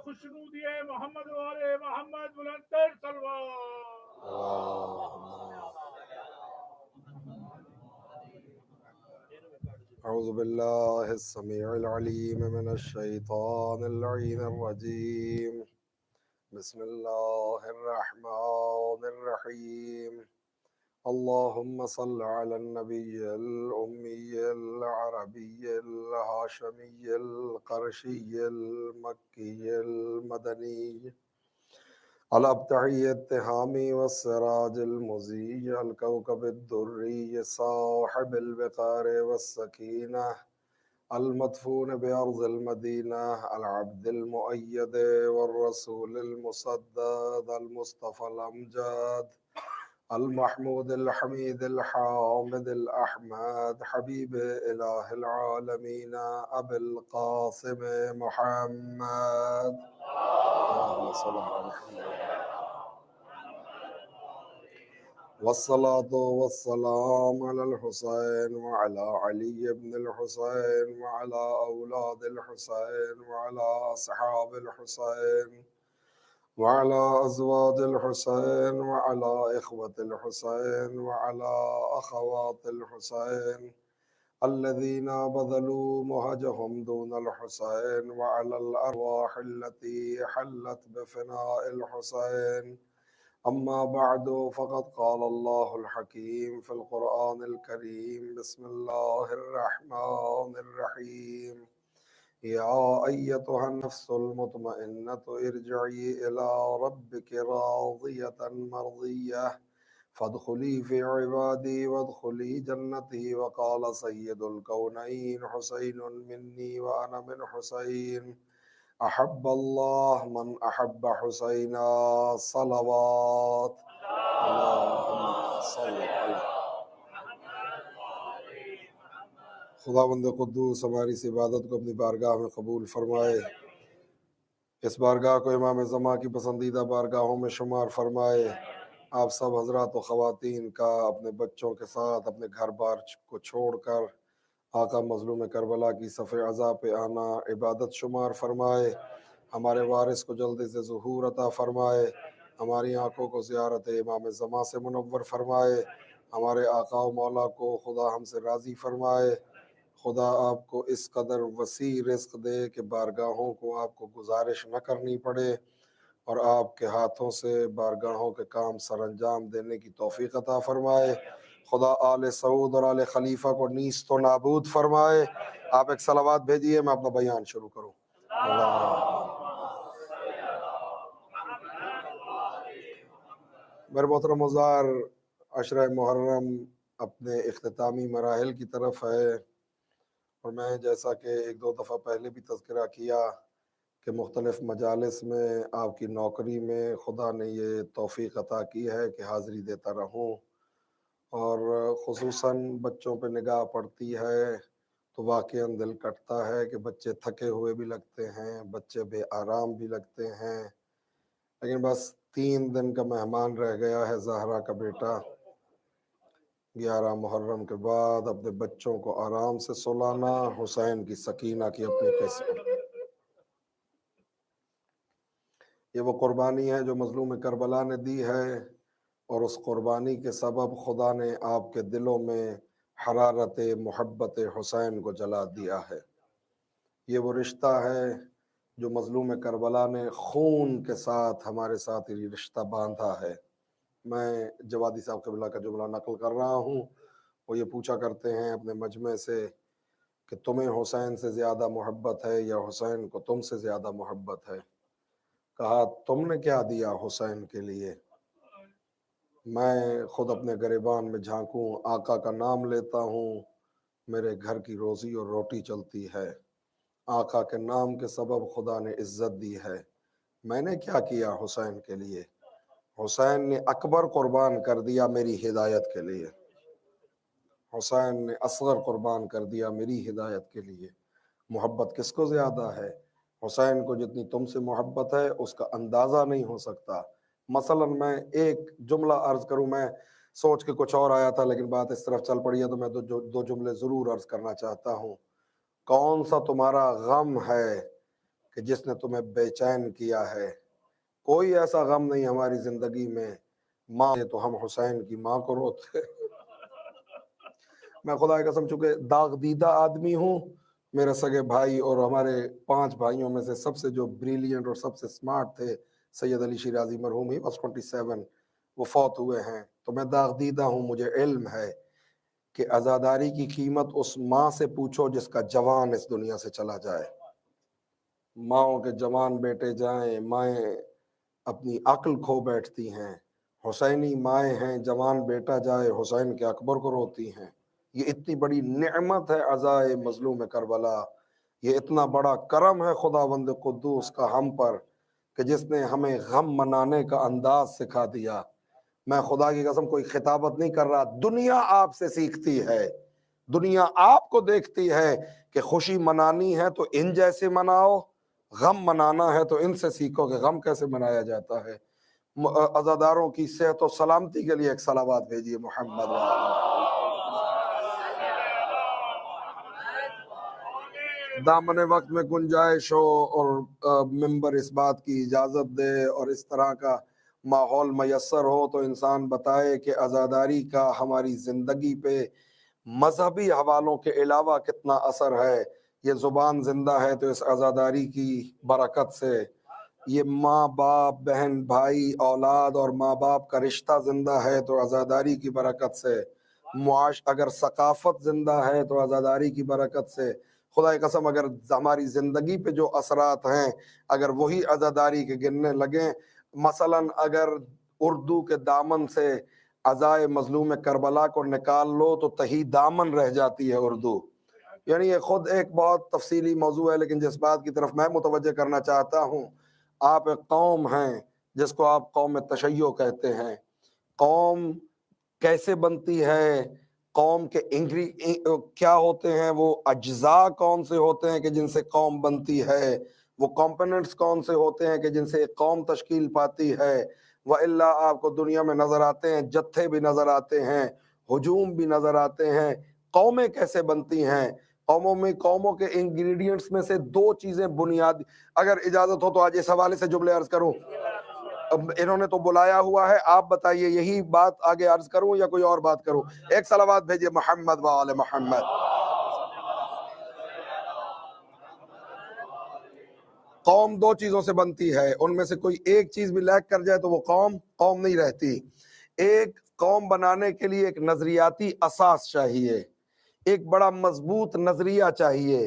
خوشنودی محمد والے محمد بلندر اعوذ باللہ السمیع العلیم من الشیطان اللعین الرجیم بسم اللہ الرحمن الرحیم اللہم صل علی النبی الأمی العربی الہاشمی القرشی المکی المدنی الابتعی التہامی والسراج المضی الكوكب الدری صاحب الوقار والسکینہ المدفون بأرض المدینہ العبد المؤید والرسول المصدد المصطفى الامجد المحمود الحمید الحامد الأحمد حبیب الہ العالمین ابی القاسم محمد اللہم صل علی محمد والصلاة والسلام على الحسين وعلى علي بن الحسين وعلى أولاد الحسين وعلى أصحاب الحسين وعلى أزواج الحسين وعلى إخوة الحسين وعلى أخوات الحسين الذين بذلوا مهجهم دون الحسين وعلى الأرواح التي حلت بفناء الحسين أما بعد فقد قال الله الحكيم في القرآن الكريم بسم الله الرحمن الرحيم يا أيتها النفس المطمئنة ارجعي إلى ربك راضية مرضية فادخلي في عبادي وادخلي جنتي وقال سيد الكونين حسين مني وأنا من حسين احب اللہ من احب حسینا صلوات اللہم صل علی خداوند قدوس ہماری اس عبادت کو اپنی بارگاہ میں قبول فرمائے، اس بارگاہ کو امام زمان کی پسندیدہ بارگاہوں میں شمار فرمائے۔ آپ سب حضرات و خواتین کا اپنے بچوں کے ساتھ اپنے گھر بار کو چھوڑ کر آقا مظلوم کربلا کی صف عزا پہ آنا عبادت شمار فرمائے۔ ہمارے وارث کو جلدی سے ظہور عطا فرمائے، ہماری آنکھوں کو زیارت امام زمان سے منور فرمائے، ہمارے آقا و مولا کو خدا ہم سے راضی فرمائے۔ خدا آپ کو اس قدر وسیع رزق دے کہ بارگاہوں کو آپ کو گزارش نہ کرنی پڑے اور آپ کے ہاتھوں سے بارگاہوں کے کام سر انجام دینے کی توفیق عطا فرمائے۔ خدا آل سعود اور آل خلیفہ کو نیست و نابود فرمائے۔ آپ ایک صلوات بھیجئے، میں اپنا بیان شروع کروں۔ میرے محترم وزار، عشرہ محرم اپنے اختتامی مراحل کی طرف ہے، اور میں جیسا کہ ایک دو دفعہ پہلے بھی تذکرہ کیا کہ مختلف مجالس میں آپ کی نوکری میں خدا نے یہ توفیق عطا کی ہے کہ حاضری دیتا رہوں، اور خصوصاً بچوں پہ نگاہ پڑتی ہے تو واقعاً دل کٹتا ہے کہ بچے تھکے ہوئے بھی لگتے ہیں، بچے بے آرام بھی لگتے ہیں، لیکن بس 3 دن کا مہمان رہ گیا ہے زہرا کا بیٹا۔ 11 محرم کے بعد اپنے بچوں کو آرام سے سلانا حسین کی سکینہ کی اپنی قسمت۔ یہ وہ قربانی ہے جو مظلوم کربلا نے دی ہے، اور اس قربانی کے سبب خدا نے آپ کے دلوں میں حرارت محبت حسین کو جلا دیا ہے۔ یہ وہ رشتہ ہے جو مظلوم کربلا نے خون کے ساتھ ہمارے ساتھ یہ رشتہ باندھا ہے۔ میں جوادی صاحب قبلہ کا جملہ نقل کر رہا ہوں، وہ یہ پوچھا کرتے ہیں اپنے مجمع سے کہ تمہیں حسین سے زیادہ محبت ہے یا حسین کو تم سے زیادہ محبت ہے؟ کہا تم نے کیا دیا حسین کے لیے؟ میں خود اپنے گریبان میں جھانکوں، آقا کا نام لیتا ہوں، میرے گھر کی روزی اور روٹی چلتی ہے، آقا کے نام کے سبب خدا نے عزت دی ہے۔ میں نے کیا کیا حسین کے لیے؟ حسین نے اکبر قربان کر دیا میری ہدایت کے لیے، حسین نے اصغر قربان کر دیا میری ہدایت کے لیے۔ محبت کس کو زیادہ ہے؟ حسین کو جتنی تم سے محبت ہے اس کا اندازہ نہیں ہو سکتا۔ مثلا میں ایک جملہ عرض کروں، میں سوچ کے کچھ اور آیا تھا لیکن بات اس طرف چل پڑی ہے تو میں دو جملے ضرور عرض کرنا چاہتا ہوں۔ کون سا تمہارا غم ہے کہ جس نے تمہیں بے چین کیا ہے۔ کوئی ایسا غم نہیں ہماری زندگی میں، ماں تو ہم حسین کی ماں کو روتے۔ میں خدا کی قسم چونکہ داغ دیدہ آدمی ہوں، میرے سگے بھائی اور ہمارے 5 بھائیوں میں سے سب سے جو بریلینٹ اور سب سے سمارٹ تھے سید علی شیرازی مرحوم، ہی بس 27، وہ فوت ہوئے ہیں۔ تو میں داغ دیدہ ہوں، مجھے علم ہے کہ عزاداری کی قیمت اس ماں سے پوچھو جس کا جوان اس دنیا سے چلا جائے۔ ماؤں کے جوان بیٹے جائیں، مائیں اپنی عقل کھو بیٹھتی ہیں۔ حسینی مائیں ہیں، جوان بیٹا جائے حسین کے اکبر کو روتی ہیں۔ یہ اتنی بڑی نعمت ہے عزائے مظلوم کربلا، یہ اتنا بڑا کرم ہے خداوند قدوس کا ہم پر کہ جس نے ہمیں غم منانے کا انداز سکھا دیا۔ میں خدا کی قسم کوئی خطابت نہیں کر رہا، دنیا آپ سے سیکھتی ہے، دنیا آپ کو دیکھتی ہے کہ خوشی منانی ہے تو ان جیسے مناؤ، غم منانا ہے تو ان سے سیکھو کہ غم کیسے منایا جاتا ہے۔ عزاداروں کی صحت و سلامتی کے لیے ایک صلوات بھیجیے محمد دامن وقت میں گنجائش ہو اور ممبر اس بات کی اجازت دے اور اس طرح کا ماحول میسر ہو تو انسان بتائے کہ عزاداری کا ہماری زندگی پہ مذہبی حوالوں کے علاوہ کتنا اثر ہے۔ یہ زبان زندہ ہے تو اس عزاداری کی برکت سے، یہ ماں باپ بہن بھائی اولاد اور ماں باپ کا رشتہ زندہ ہے تو عزاداری کی برکت سے، اگر ثقافت زندہ ہے تو عزاداری کی برکت سے۔ خدا کی قسم اگر ہماری زندگی پہ جو اثرات ہیں اگر وہی عزاداری کے گننے لگیں، مثلا اگر اردو کے دامن سے عزائے مظلوم کربلا کو نکال لو تو تہی دامن رہ جاتی ہے اردو۔ یعنی یہ خود ایک بہت تفصیلی موضوع ہے، لیکن جس بات کی طرف میں متوجہ کرنا چاہتا ہوں، آپ ایک قوم ہیں جس کو آپ قوم تشیع کہتے ہیں۔ قوم کیسے بنتی ہے، قوم کے کیا ہوتے ہیں، وہ اجزاء کون سے ہوتے ہیں کہ جن سے قوم بنتی ہے، وہ کمپوننٹس کون سے ہوتے ہیں کہ جن سے ایک قوم تشکیل پاتی ہے۔ وَإِلَّا آپ کو دنیا میں نظر آتے ہیں، جتھے بھی نظر آتے ہیں، ہجوم بھی نظر آتے ہیں۔ قومیں کیسے بنتی ہیں؟ قوموں کے انگریڈینٹس میں سے 2 چیزیں بنیادی، اگر اجازت ہو تو آج اس حوالے سے جملے عرض کروں۔ اب انہوں نے تو بلایا ہوا ہے، آپ بتائیے یہی بات آگے عرض کروں یا کوئی اور بات کروں؟ ایک صلوات بھیجئے محمد و آل محمد۔ قوم 2 چیزوں سے بنتی ہے، ان میں سے کوئی ایک چیز بھی لیک کر جائے تو وہ قوم نہیں رہتی۔ ایک قوم بنانے کے لیے ایک نظریاتی اساس چاہیے، ایک بڑا مضبوط نظریہ چاہیے،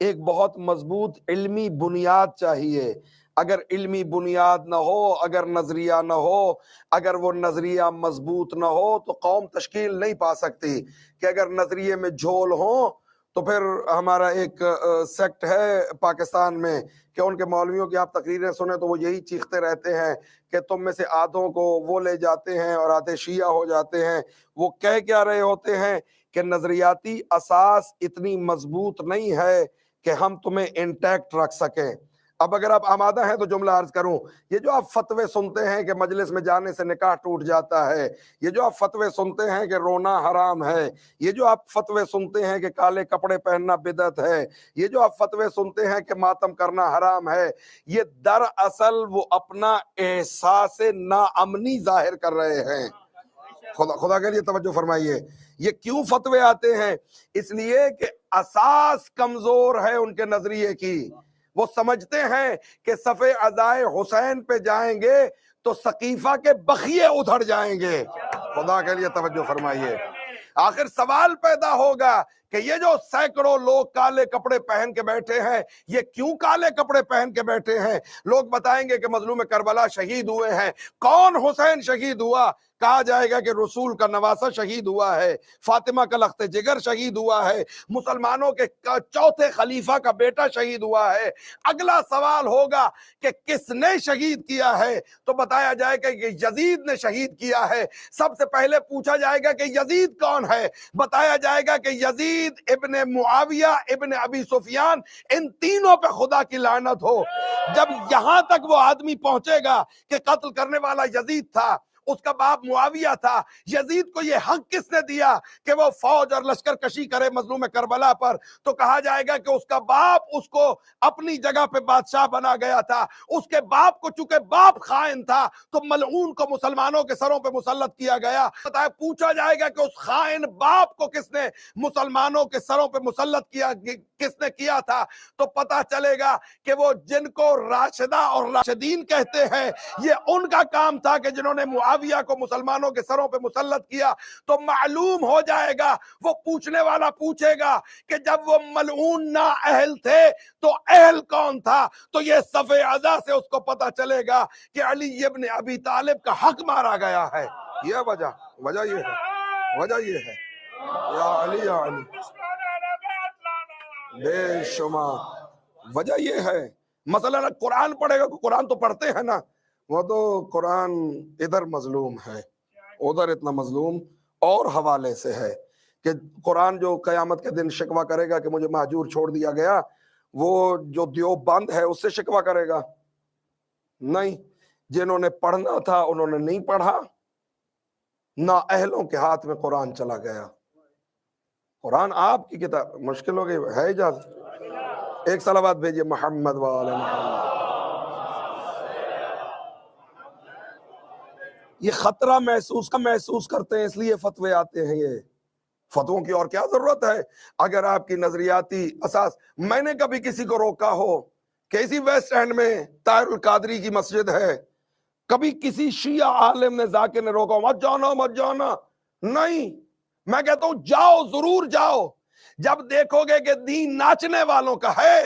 ایک بہت مضبوط علمی بنیاد چاہیے۔ اگر علمی بنیاد نہ ہو، اگر نظریہ نہ ہو، اگر وہ نظریہ مضبوط نہ ہو تو قوم تشکیل نہیں پا سکتی۔ کہ اگر نظریے میں جھول ہوں تو پھر ہمارا ایک سیکٹ ہے پاکستان میں کہ ان کے مولویوں کی آپ تقریریں سنیں تو وہ یہی چیختے رہتے ہیں کہ تم میں سے آدھوں کو وہ لے جاتے ہیں اور آدھے شیعہ ہو جاتے ہیں۔ وہ کہہ کیا رہے ہوتے ہیں کہ نظریاتی اساس اتنی مضبوط نہیں ہے کہ ہم تمہیں انٹیکٹ رکھ سکیں۔ اب اگر آپ آمادہ ہیں تو جملہ عرض کروں، یہ جو آپ فتوے سنتے ہیں کہ مجلس میں جانے سے نکاح ٹوٹ جاتا ہے، یہ جو آپ فتوے سنتے ہیں کہ رونا حرام ہے، یہ جو آپ فتوے سنتے ہیں کہ کالے کپڑے پہننا بدعت ہے، یہ جو آپ فتوے سنتے ہیں کہ ماتم کرنا حرام ہے، یہ دراصل وہ اپنا احساس ناامنی ظاہر کر رہے ہیں۔ خدا کے لیے توجہ فرمائیے، یہ کیوں فتوے آتے ہیں؟ اس لیے کہ اساس کمزور ہے ان کے نظریے کی۔ وہ سمجھتے ہیں کہ صف عزائے حسین پہ جائیں گے تو سقیفہ کے بخیے ادھڑ جائیں گے۔ خدا کے لیے توجہ فرمائیے۔ آخر سوال پیدا ہوگا کہ یہ جو سینکڑوں لوگ کالے کپڑے پہن کے بیٹھے ہیں، یہ کیوں کالے کپڑے پہن کے بیٹھے ہیں؟ لوگ بتائیں گے کہ مظلوم کربلا شہید ہوئے ہیں۔ کون حسین شہید ہوا؟ کہا جائے گا کہ رسول کا نواسہ شہید ہوا ہے، فاطمہ کا لخت جگر شہید ہوا ہے، مسلمانوں کے 4تھے خلیفہ کا بیٹا شہید ہوا ہے۔ اگلا سوال ہوگا کہ کس نے شہید کیا ہے؟ تو بتایا جائے گا کہ یزید نے شہید کیا ہے۔ سب سے پہلے پوچھا جائے گا کہ یزید کون ہے؟ بتایا جائے گا کہ یزید ابن معاویہ ابن ابی سفیان، ان تینوں پہ خدا کی لعنت ہو۔ جب یہاں تک وہ آدمی پہنچے گا کہ قتل کرنے والا یزید تھا، اس کا باپ معاویہ تھا. یزید کو یہ حق کس نے دیا کہ وہ فوج اور لشکر کشی کرے مظلوم کربلا پر؟ تو کہا جائے گا کہ اس کا باپ اس کو اپنی جگہ پہ بادشاہ بنا گیا تھا. اس کے باپ کو چونکہ باپ خائن تھا تو ملعون کو مسلمانوں کے سروں پہ مسلط کیا گیا. پوچھا جائے گا کہ اس خائن باپ کو کس نے مسلمانوں کے سروں پہ مسلط کیا، کس نے کیا تھا؟ تو پتہ چلے گا کہ وہ جن کو راشدہ اور راشدین کہتے ہیں یہ ان کا کام تھا کہ جنہوں نے معاویہ کو مسلمانوں کے سروں پہ مسلط کیا. تو معلوم ہو جائے گا، وہ پوچھنے والا پوچھے گا کہ جب وہ ملعون نا اہل تھے تو اہل کون تھا؟ تو یہ صف عزا سے اس کو پتہ چلے گا کہ علی ابن ابی طالب کا حق مارا گیا ہے. یہ وجہ یہ ہے، وجہ یہ ہے. یا علی یا علی بے شمار وجہ یہ ہے. مثلا قرآن پڑھے گا، قرآن تو پڑھتے ہیں نا، وہ تو قرآن ادھر مظلوم ہے، ادھر اتنا مظلوم اور حوالے سے ہے کہ قرآن جو قیامت کے دن شکوہ کرے گا کہ مجھے مہجور چھوڑ دیا گیا، وہ جو دیوبند ہے اس سے شکوہ کرے گا؟ نہیں. جنہوں نے پڑھنا تھا انہوں نے نہیں پڑھا، نا اہلوں کے ہاتھ میں قرآن چلا گیا. قرآن آپ کی کتاب مشکل ہو گئی ہے. اجازت ایک صلوات بھیجئے محمد وآل محمد. یہ خطرہ محسوس کرتے ہیں، اس لیے فتوے آتے ہیں. یہ فتووں کی اور کیا ضرورت ہے اگر آپ کی نظریاتی اساس. میں نے کبھی کسی کو روکا ہو کہ اسی ویسٹ اینڈ میں طاہر القادری کی مسجد ہے، کبھی کسی شیعہ عالم نے ذاکر نے روکا مت جانا؟ نہیں. میں کہتا ہوں جاؤ، ضرور جاؤ. جب دیکھو گے کہ دین ناچنے والوں کا ہے،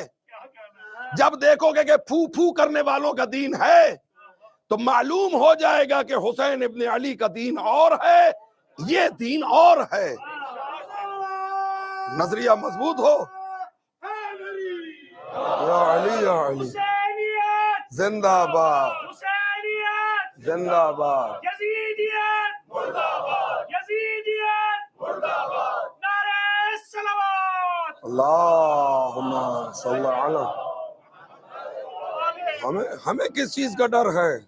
جب دیکھو گے کہ پھو پھو کرنے والوں کا دین ہے، تو معلوم ہو جائے گا کہ حسین ابن علی کا دین اور ہے، یہ دین اور ہے. نظریہ مضبوط ہو. یا علی یا علی زندہ باد، زندہ باد. یزیدیت مردہ باد، یزیدیت مردہ باد. نعرہ صلوات. اللہم صلی علی. ہمیں کس چیز کا ڈر ہے؟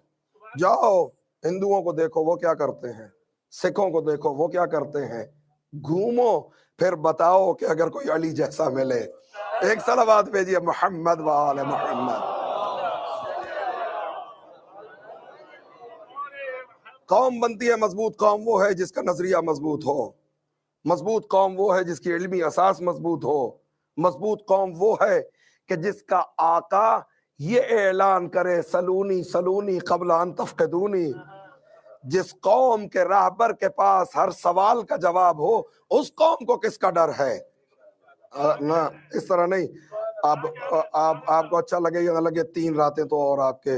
جاؤ ہندوؤں کو دیکھو وہ کیا کرتے ہیں، سکھوں کو دیکھو وہ کیا کرتے ہیں، گھومو پھر بتاؤ کہ اگر کوئی علی جیسا ملے. ایک صلوات بھیجئے محمد وآل محمد. قوم بنتی ہے مضبوط، قوم وہ ہے جس کا نظریہ مضبوط ہو. مضبوط قوم وہ ہے جس کی علمی اساس مضبوط ہو. مضبوط قوم وہ ہے کہ جس کا آقا یہ اعلان کرے سلونی سلونی قبل ان تفقدونی. جس قوم کے راہبر کے پاس ہر سوال کا جواب ہو، اس قوم کو کس کا ڈر ہے؟ نہ اس طرح نہیں. آپ کو اچھا لگے یا نہ لگے، 3 راتیں تو اور آپ کے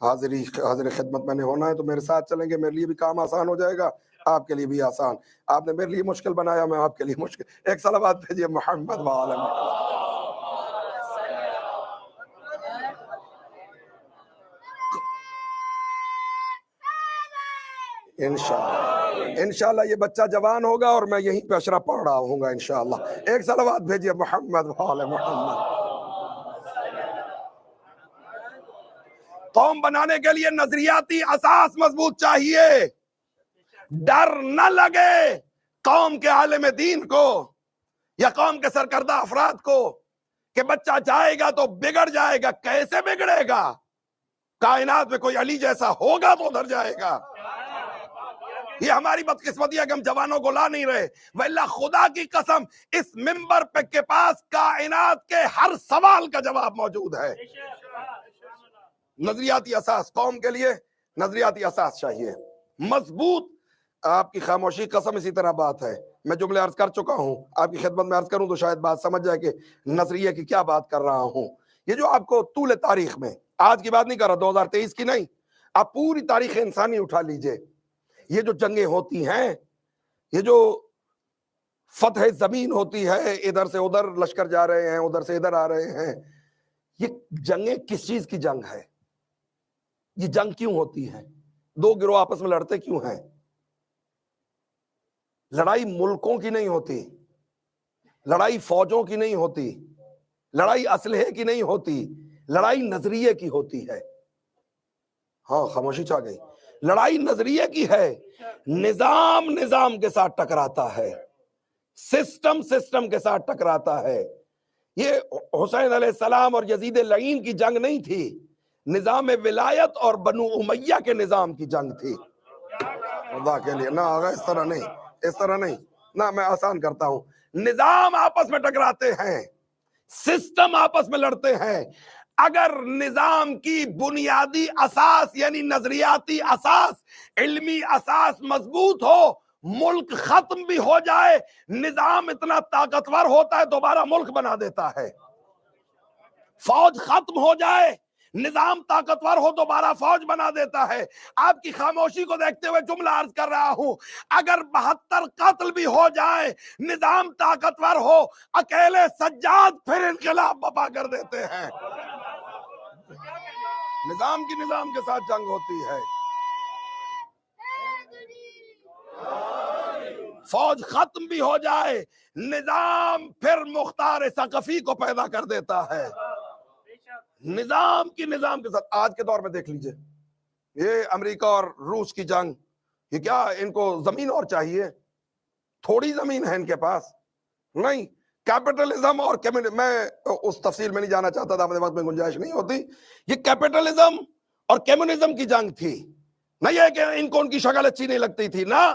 حاضر خدمت میں نے ہونا ہے، تو میرے ساتھ چلیں گے. میرے لیے بھی کام آسان ہو جائے گا، آپ کے لیے بھی آسان. آپ نے میرے لیے مشکل بنایا، میں آپ کے لیے مشکل. ایک صلوات بھیجئے محمد وآل محمد. انشاءاللہ یہ بچہ جوان ہوگا اور میں یہیں پہ اشرف پڑھ رہا ہوں گا انشاءاللہ. ایک صلوات بھیجئے محمد وآل محمد. قوم بنانے کے لیے نظریاتی اساس مضبوط چاہیے. ڈر نہ لگے قوم کے عالم دین کو یا قوم کے سرکردہ افراد کو کہ بچہ جائے گا تو بگڑ جائے گا. کیسے بگڑے گا؟ کائنات میں کوئی علی جیسا ہوگا تو ادھر جائے گا. یہ ہماری بدقسمتی ہے کہ ہم جوانوں کو لا نہیں رہے. واللہ خدا کی قسم اس منبر پہ کے پاس کائنات کے ہر سوال کا جواب موجود ہے. نظریاتی اساس قوم کے لیے نظریاتی اساس چاہیے مضبوط. آپ کی خاموشی قسم اسی طرح بات ہے. میں جملے عرض کر چکا ہوں، آپ کی خدمت میں عرض کروں تو شاید بات سمجھ جائے کہ نظریے کی کیا بات کر رہا ہوں. یہ جو آپ کو طول تاریخ میں، آج کی بات نہیں کر رہا، 2023 کی نہیں، آپ پوری تاریخ انسانی اٹھا لیجئے. یہ جو جنگیں ہوتی ہیں، یہ جو فتح زمین ہوتی ہے، ادھر سے ادھر لشکر جا رہے ہیں، ادھر سے ادھر آ رہے ہیں، یہ جنگیں کس چیز کی جنگ ہے؟ یہ جنگ کیوں ہوتی ہے؟ 2 گروہ آپس میں لڑتے کیوں ہیں؟ لڑائی ملکوں کی نہیں ہوتی، لڑائی فوجوں کی نہیں ہوتی، لڑائی اسلحے کی نہیں ہوتی، لڑائی نظریے کی ہوتی ہے. ہاں خاموشی چھا گئی. لڑائی نظریے کی ہے، نظام نظام کے ساتھ ٹکراتا ہے، سسٹم سسٹم کے ساتھ ٹکراتا ہے۔ یہ حسین علیہ السلام اور یزید لعین کی جنگ نہیں تھی، نظام ولایت اور بنو امیہ کے نظام کی جنگ تھی۔ خدا کے لیے نہ آگا، اس طرح نہیں، اس طرح نہیں، نہ میں آسان کرتا ہوں۔ نظام آپس میں ٹکراتے ہیں، سسٹم آپس میں لڑتے ہیں۔ اگر نظام کی بنیادی اساس یعنی نظریاتی اساس، علمی اساس مضبوط ہو، ملک ختم بھی ہو جائے، نظام اتنا طاقتور ہوتا ہے دوبارہ ملک بنا دیتا ہے۔ فوج ختم ہو جائے، نظام طاقتور ہو دوبارہ فوج بنا دیتا ہے۔ آپ کی خاموشی کو دیکھتے ہوئے جملہ عرض کر رہا ہوں، اگر 72 قتل بھی ہو جائیں، نظام طاقتور ہو، اکیلے سجاد پھر انقلاب برپا کر دیتے ہیں۔ نظام کی نظام کے ساتھ جنگ ہوتی ہے۔ فوج ختم بھی ہو جائے، نظام پھر مختار ثقفی کو پیدا کر دیتا ہے۔ نظام کی نظام کے ساتھ آج کے دور میں دیکھ لیجئے، یہ امریکہ اور روس کی جنگ، یہ کیا ان کو زمین اور چاہیے؟ تھوڑی زمین ہے ان کے پاس؟ نہیں، کیپٹلزم اور میں اس تفصیل میں نہیں جانا چاہتا تھا، اپنے وقت میں گنجائش نہیں ہوتی۔ یہ کیپٹلزم اور کمیونزم کی جنگ تھی، نہیں یہ کہ ان کو ان کی شکل اچھی نہیں لگتی تھی، نہ،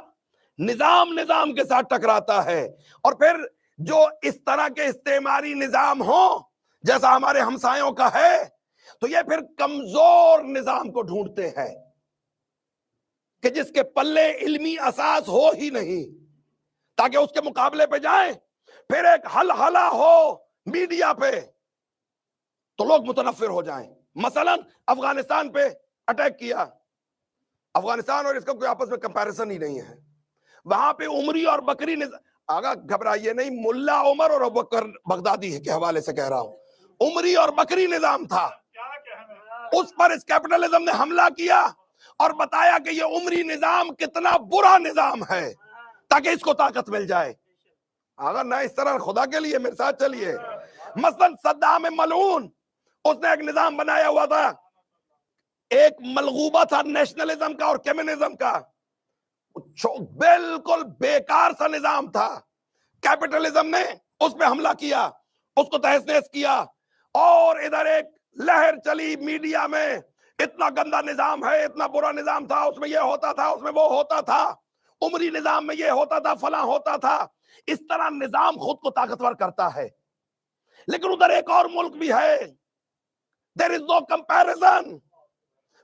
نظام نظام کے ساتھ ٹکراتا ہے۔ اور پھر جو اس طرح کے استعماری نظام ہوں جیسا ہمارے ہمسایوں کا ہے، تو یہ پھر کمزور نظام کو ڈھونڈتے ہیں کہ جس کے پلے علمی اساس ہو ہی نہیں، تاکہ اس کے مقابلے پہ جائیں، پھر ایک ہلہلہ ہو میڈیا پہ تو لوگ متنفر ہو جائیں۔ مثلا افغانستان پہ اٹیک کیا، افغانستان اور اس کا کوئی آپس میں کمپیریزن ہی نہیں ہے، وہاں پہ عمری اور بکری آگا گھبرائیے نہیں، ملا عمر اور ابوبکر بغدادی کے حوالے سے کہہ رہا ہوں، عمری اور بکری نظام تھا، اس پر اس کیپٹلزم نے حملہ کیا اور بتایا کہ یہ عمری نظام کتنا برا نظام ہے تاکہ اس کو طاقت مل جائے۔ اگر نہ اس طرح خدا کے لیے میرے ساتھ چلیے، مثلا صدام ملعون، اس نے ایک نظام بنایا ہوا تھا، ایک ملغوبہ تھا نیشنلزم کا اور کمیونزم کا، بالکل بیکار سا نظام تھا۔ کیپٹلزم نے اس پہ حملہ کیا، اس کو تہس نہس کیا، اور ادھر ایک لہر چلی میڈیا میں، اتنا گندا نظام ہے، اتنا برا نظام تھا، اس میں یہ ہوتا تھا، اس میں وہ ہوتا تھا، عمری نظام میں یہ ہوتا تھا، فلاں ہوتا تھا۔ اس طرح نظام خود کو طاقتور کرتا ہے۔ لیکن ادھر ایک اور ملک بھی ہے، there is no comparison۔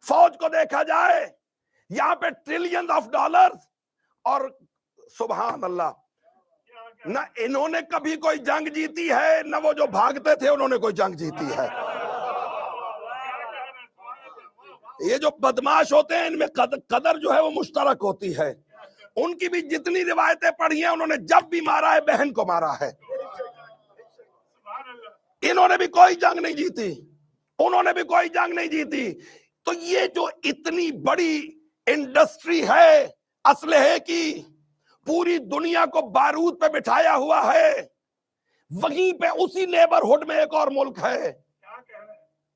فوج کو دیکھا جائے، یہاں پہ ٹریلینز آف ڈالرز، اور سبحان اللہ، نہ انہوں نے کبھی کوئی جنگ جیتی ہے، نہ وہ جو بھاگتے تھے انہوں نے کوئی جنگ جیتی ہے۔ یہ جو بدماش ہوتے ہیں ان میں قدر جو ہے وہ مشترک ہوتی ہے۔ ان کی بھی جتنی روایتیں پڑھی ہیں، انہوں نے جب بھی مارا ہے بہن کو مارا ہے، انہوں نے بھی کوئی جنگ نہیں جیتی، انہوں نے بھی کوئی جنگ نہیں جیتی۔ تو یہ جو اتنی بڑی انڈسٹری ہے اسلحے کی، پوری دنیا کو بارود پہ بٹھایا ہوا ہے، وہیں پہ اسی نیبرہڈ میں ایک اور ملک ہے،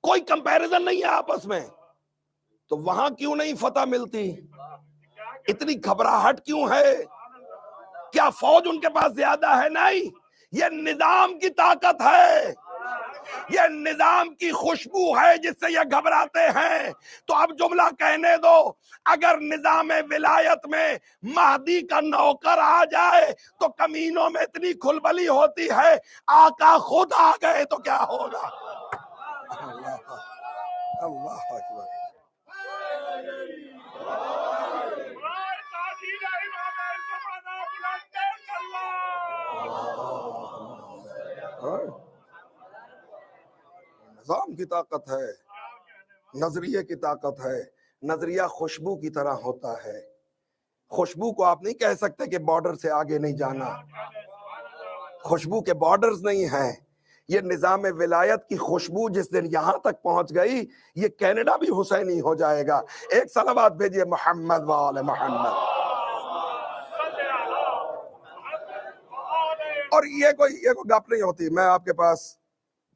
کوئی کمپیریزن نہیں ہے آپس میں، تو وہاں کیوں نہیں فتح ملتی؟ اتنی گھبراہٹ کیوں ہے؟ کیا فوج ان کے پاس زیادہ ہے؟ نہیں، یہ نظام کی طاقت ہے، یہ نظام کی خوشبو ہے جس سے یہ گھبراتے ہیں۔ تو اب جملہ کہنے دو، اگر نظام ولایت میں مہدی کا نوکر آ جائے تو کمینوں میں اتنی کھلبلی ہوتی ہے، آقا خود آ گئے تو کیا ہوگا؟ اللہ اکبر۔ نظام کی طاقت ہے، نظریے کی طاقت ہے۔ نظریہ خوشبو کی طرح ہوتا ہے، خوشبو کو آپ نہیں کہہ سکتے کہ بارڈر سے آگے نہیں جانا، خوشبو کے بارڈرز نہیں ہیں۔ یہ نظام ولایت کی خوشبو جس دن یہاں تک پہنچ گئی، یہ کینیڈا بھی حسینی ہو جائے گا۔ ایک صلوات بھیجئے محمد وآل محمد۔ اور یہ کوئی گپ نہیں ہوتی، میں آپ کے پاس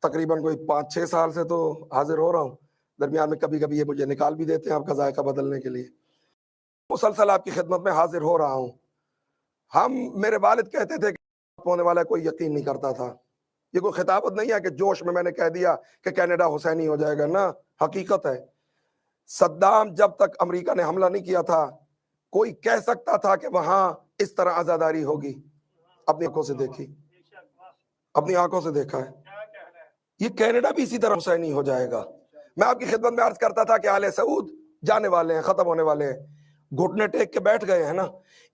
تقریباً کوئی 5-6 سال سے تو حاضر ہو رہا ہوں، درمیان میں کبھی کبھی یہ مجھے نکال بھی دیتے ہیں آپ کا ذائقہ بدلنے کے لیے۔ مسلسل آپ کی خدمت میں حاضر ہو رہا ہوں. میرے والد کہتے تھے کہ ہونے والا کوئی یقین نہیں کرتا تھا. یہ کوئی خطابت نہیں ہے کہ جوش میں نے کہہ دیا کہ کینیڈا حسینی ہو جائے گا. نا، حقیقت ہے. صدام جب تک امریکہ نے حملہ نہیں کیا تھا کوئی کہہ سکتا تھا کہ وہاں اس طرح عزاداری ہوگی؟ اپنی آنکھوں سے دیکھی، اپنی آنکھوں سے دیکھا ہے. یہ کینیڈا بھی اسی طرح حسینی ہو جائے گا. میں آپ کی خدمت میں عرض کرتا تھا کہ آل سعود جانے والے ہیں، ختم ہونے والے ہیں. گھٹنے ٹیک کے بیٹھ گئے ہیں نا.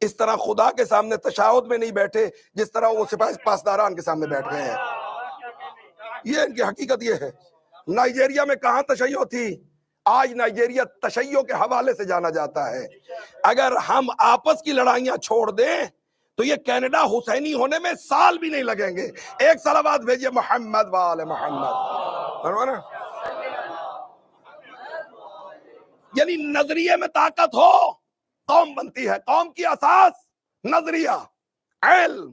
اس طرح خدا کے سامنے تشہد میں نہیں بیٹھے جس طرح وہ سپاہی پاسداران کے سامنے بیٹھ گئے ہیں. یہ ان کی حقیقت یہ ہے. نائجیریا میں کہاں تشیع تھی؟ آج نائجیریا تشیع کے حوالے سے جانا جاتا ہے. اگر ہم آپس کی لڑائیاں چھوڑ دیں تو یہ کینیڈا حسینی ہونے میں سال بھی نہیں لگیں گے. ایک صلوات بھیجیے محمد وآل محمد. یعنی نظریے میں طاقت ہو قوم بنتی ہے. قوم کی اساس نظریہ، علم،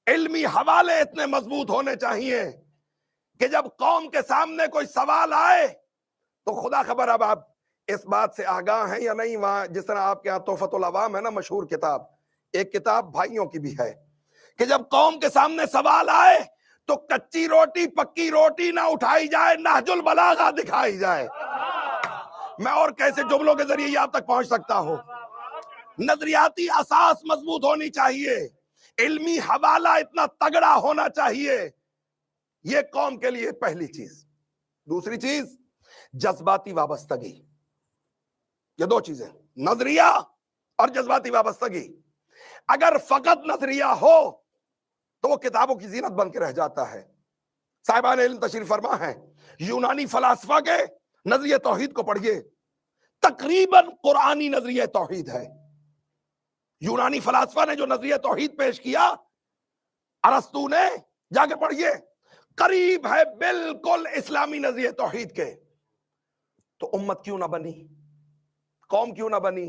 علمی حوالے اتنے مضبوط ہونے چاہیے کہ جب قوم کے سامنے کوئی سوال آئے تو خدا خبر اب آپ اس بات سے آگاہ ہیں یا نہیں. وہاں جس طرح آپ کے یہاں تحفۃ العوام ہے نا، مشہور کتاب، ایک کتاب بھائیوں کی بھی ہے کہ جب قوم کے سامنے سوال آئے تو کچی روٹی پکی روٹی نہ اٹھائی جائے، نہج البلاغہ دکھائی جائے. میں اور کیسے جملوں کے ذریعے یہ آپ تک پہنچ سکتا ہوں. نظریاتی اساس مضبوط ہونی چاہیے، علمی حوالہ اتنا تگڑا ہونا چاہیے. یہ قوم کے لیے پہلی چیز. دوسری چیز جذباتی وابستگی. یہ دو چیزیں، نظریہ اور جذباتی وابستگی. اگر فقط نظریہ ہو تو وہ کتابوں کی زینت بن کے رہ جاتا ہے. صاحبان علم تشریف فرما ہے، یونانی فلاسفہ کے نظریہ توحید کو پڑھیے، تقریباً قرآنی نظریہ توحید ہے. یونانی فلاسفہ نے جو نظریہ توحید پیش کیا، ارسطو نے، جا کے پڑھیے، قریب ہے بالکل اسلامی نظریہ توحید کے. تو امت کیوں نہ بنی؟ قوم کیوں نہ بنی؟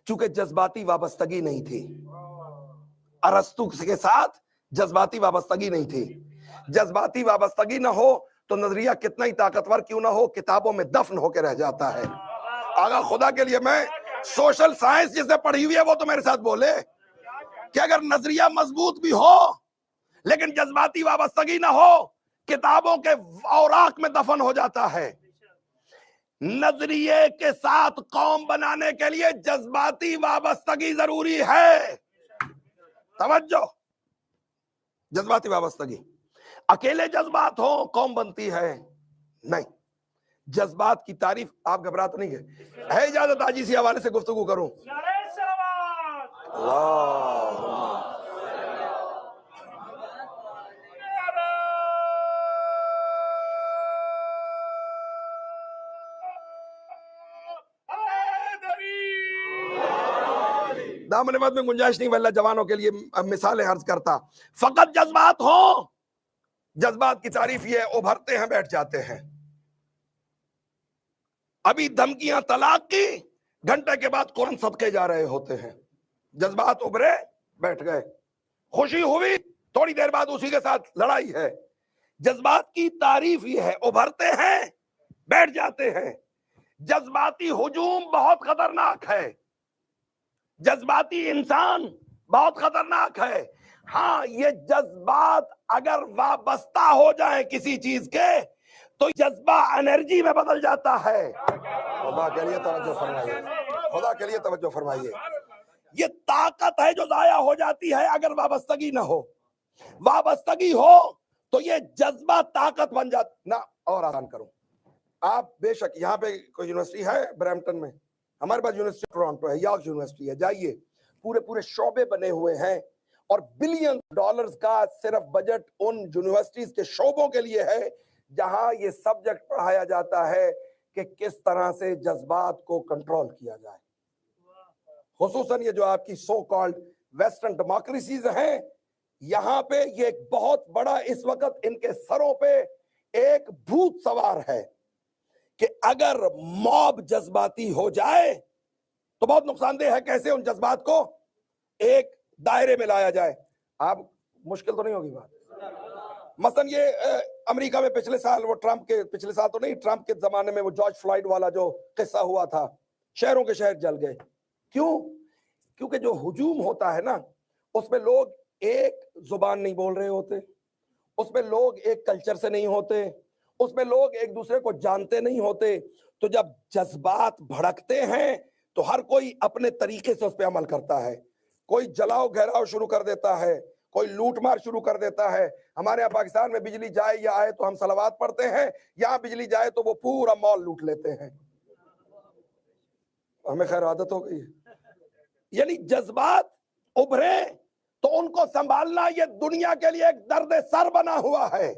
چونکہ جذباتی وابستگی نہیں تھی. ارسطو کے ساتھ جذباتی وابستگی نہیں تھی. جذباتی وابستگی نہ ہو تو نظریہ کتنا ہی طاقتور کیوں نہ ہو کتابوں میں دفن ہو کے رہ جاتا ہے. آگا خدا کے لیے، میں سوشل سائنس جس نے پڑھی ہوئی ہے وہ تو میرے ساتھ بولے کہ اگر نظریہ مضبوط بھی ہو لیکن جذباتی وابستگی نہ ہو کتابوں کے اوراق میں دفن ہو جاتا ہے. نظریے کے ساتھ قوم بنانے کے لیے جذباتی وابستگی ضروری ہے. توجہ، جذباتی وابستگی. اکیلے جذبات ہو قوم بنتی ہے؟ نہیں. جذبات کی تعریف، آپ گھبرا تو نہیں گئے؟ ہے اجازت آج اسی حوالے سے گفتگو کروں؟ نعرہ صلوات. اللہ دامن وقت میں گنجائش نہیں، واللہ جوانوں کے لیے مثالیں عرض کرتا. فقط جذبات ہوں، جذبات کی تعریف یہ ہے ابھرتے ہیں بیٹھ جاتے ہیں. ابھی دھمکیاں طلاق کی، گھنٹے کے بعد قرآن صدقے جا رہے ہوتے ہیں. جذبات ابھرے بیٹھ گئے. خوشی ہوئی، تھوڑی دیر بعد اسی کے ساتھ لڑائی ہے. جذبات کی تعریف یہ ہے ابھرتے ہیں بیٹھ جاتے ہیں. جذباتی ہجوم بہت خطرناک ہے. جذباتی انسان بہت خطرناک ہے. ہاں، یہ جذبات اگر وابستہ ہو جائیں کسی چیز کے تو جذبہ انرجی میں بدل جاتا ہے. خدا کے لیے توجہ فرمائیے، خدا کے لیے توجہ فرمائیے. یہ طاقت ہے جو ضائع ہو جاتی ہے اگر وابستگی نہ ہو. وابستگی ہو تو یہ جذبہ طاقت بن جاتا. نہ اور آسان کروں، آپ بے شک یہاں پہ کوئی یونیورسٹی ہے برمپٹن میں، ہمارے پاس یونیورسٹی ٹورانٹو ہے، یارک یونیورسٹی ہے، جائیے، پورے شعبے بنے ہوئے ہیں اور بلین ڈالرز کا صرف بجٹ ان یونیورسٹیز کے شعبوں کے لیے ہے جہاں یہ سبجیکٹ پڑھایا جاتا ہے کہ کس طرح سے جذبات کو کنٹرول کیا جائے. خصوصاً یہ جو آپ کی سو کالڈ ویسٹرن ڈیموکریسیز ہیں، یہاں پہ یہ ایک بہت بڑا اس وقت ان کے سروں پہ ایک بھوت سوار ہے کہ اگر موب جذباتی ہو جائے تو بہت نقصان دہ ہے. کیسے ان جذبات کو ایک دائرے میں لایا جائے؟ آپ مشکل تو نہیں ہوگی بات. مثلا یہ امریکہ میں پچھلے سال، وہ ٹرمپ کے پچھلے سال تو نہیں، ٹرمپ کے زمانے میں وہ جارج فلائیڈ والا جو قصہ ہوا تھا، شہروں کے شہر جل گئے. کیوں؟ کیونکہ جو ہجوم ہوتا ہے نا اس میں لوگ ایک زبان نہیں بول رہے ہوتے، اس میں لوگ ایک کلچر سے نہیں ہوتے، اس میں لوگ ایک دوسرے کو جانتے نہیں ہوتے. تو جب جذبات بھڑکتے ہیں تو ہر کوئی اپنے طریقے سے اس پہ عمل کرتا ہے. کوئی جلاؤ گھیراؤ شروع کر دیتا ہے، کوئی لوٹ مار شروع کر دیتا ہے. ہمارے یہاں پاکستان میں بجلی جائے یا آئے تو ہم صلوات پڑھتے ہیں، یہاں بجلی جائے تو وہ پورا مال لوٹ لیتے ہیں. ہمیں خیر عادت ہو گئی ہے. یعنی جذبات ابھرے تو ان کو سنبھالنا یہ دنیا کے لیے ایک درد سر بنا ہوا ہے.